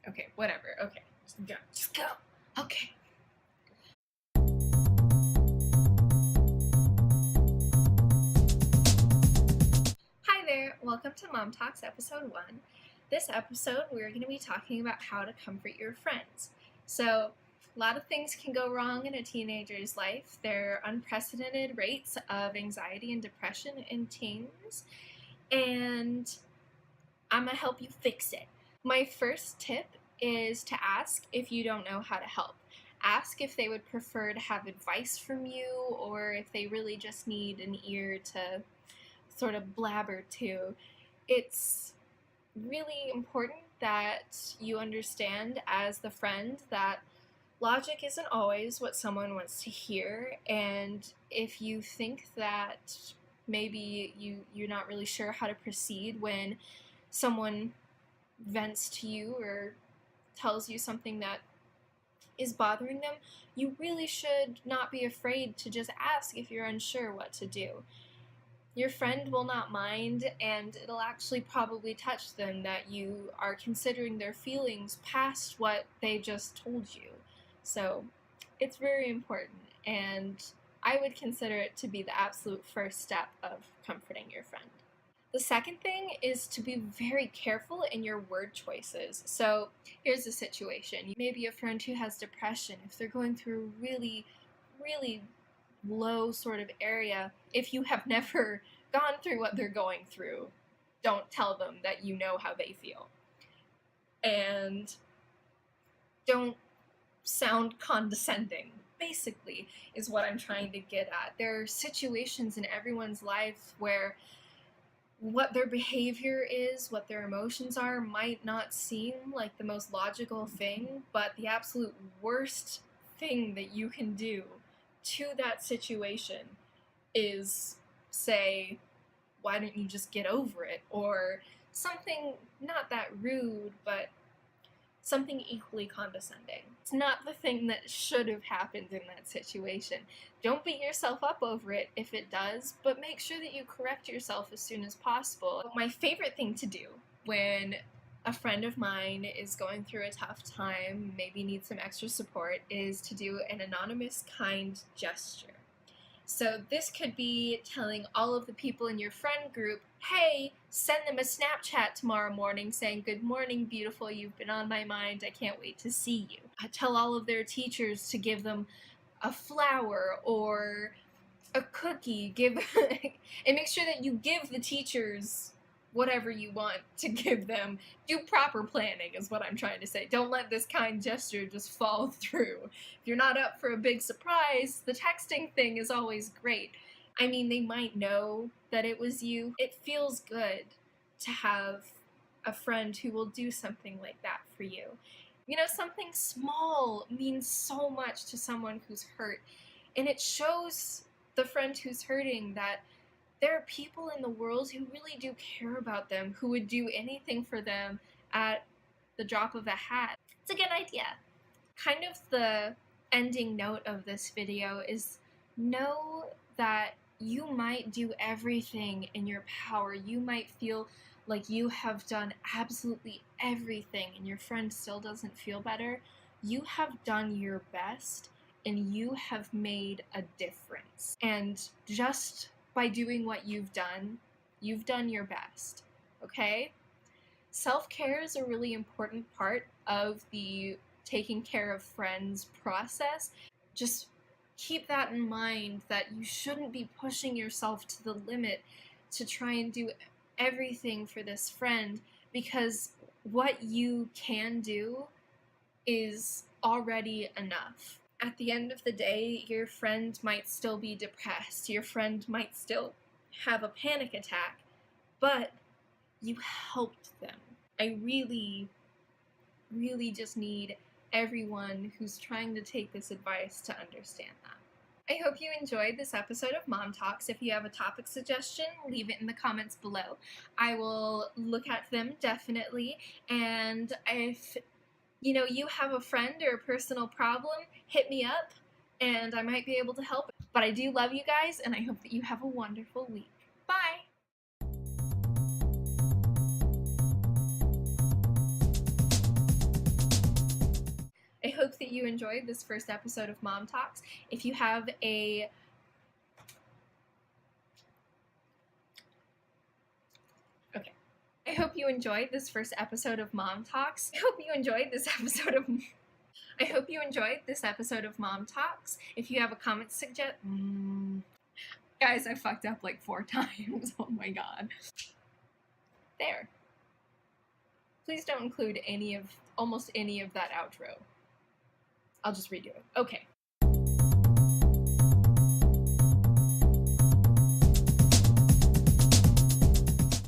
Okay, whatever. Okay, just go. Just go. Okay. Hi there. Welcome to Mom Talks episode 1. This episode, we're going to be talking about how to comfort your friends. So, a lot of things can go wrong in a teenager's life. There are unprecedented rates of anxiety and depression in teens, and I'm going to help you fix it. My first tip is to ask if you don't know how to help. Ask if they would prefer to have advice from you, or if they really just need an ear to sort of blabber to. It's really important that you understand as the friend that logic isn't always what someone wants to hear, and if you think that maybe you're not really sure how to proceed when someone vents to you or tells you something that is bothering them, you really should not be afraid to just ask if you're unsure what to do. Your friend will not mind, and it'll actually probably touch them that you are considering their feelings past what they just told you. So it's very important, and I would consider it to be the absolute first step of comforting your friend. The second thing is to be very careful in your word choices. So here's a situation. Maybe a friend who has depression, if they're going through a really, really low sort of area, if you have never gone through what they're going through, don't tell them that you know how they feel. And don't sound condescending, basically, is what I'm trying to get at. There are situations in everyone's life where what their behavior is, what their emotions are, might not seem like the most logical thing, but the absolute worst thing that you can do to that situation is say, why don't you just get over it? Or something not that rude, but something equally condescending. It's not the thing that should have happened in that situation. Don't beat yourself up over it if it does, but make sure that you correct yourself as soon as possible. My favorite thing to do when a friend of mine is going through a tough time, maybe needs some extra support, is to do an anonymous kind gesture. So this could be telling all of the people in your friend group, hey, send them a Snapchat tomorrow morning saying, good morning, beautiful, you've been on my mind, I can't wait to see you. Tell all of their teachers to give them a flower or a cookie, and make sure that you give the teachers whatever you want to give them. Do proper planning is what I'm trying to say. Don't let this kind gesture just fall through. If you're not up for a big surprise, the texting thing is always great. I mean, they might know that it was you. It feels good to have a friend who will do something like that for you. You know, something small means so much to someone who's hurt, and it shows the friend who's hurting that there are people in the world who really do care about them, who would do anything for them at the drop of a hat. It's a good idea. Kind of the ending note of this video is know that you might do everything in your power. You might feel like you have done absolutely everything and your friend still doesn't feel better. You have done your best and you have made a difference. And just by doing what you've done your best, okay? Self-care is a really important part of the taking care of friends process. Just keep that in mind, that you shouldn't be pushing yourself to the limit to try and do everything for this friend, because what you can do is already enough. At the end of the day, your friend might still be depressed, your friend might still have a panic attack, but you helped them. I really, really just need everyone who's trying to take this advice to understand that. I hope you enjoyed this episode of Mom Talks. If you have a topic suggestion, leave it in the comments below. I will look at them definitely, and if you have a friend or a personal problem, hit me up and I might be able to help. But I do love you guys, and I hope that you have a wonderful week. Bye! hope that you enjoyed this first episode of Mom Talks. If you have a I hope you enjoyed this first episode of Mom Talks. I hope you enjoyed this episode of Mom Talks. If you have a comment Guys, I fucked up like 4 times. Oh my god. There. Please don't include almost any of that outro. I'll just redo it. Okay.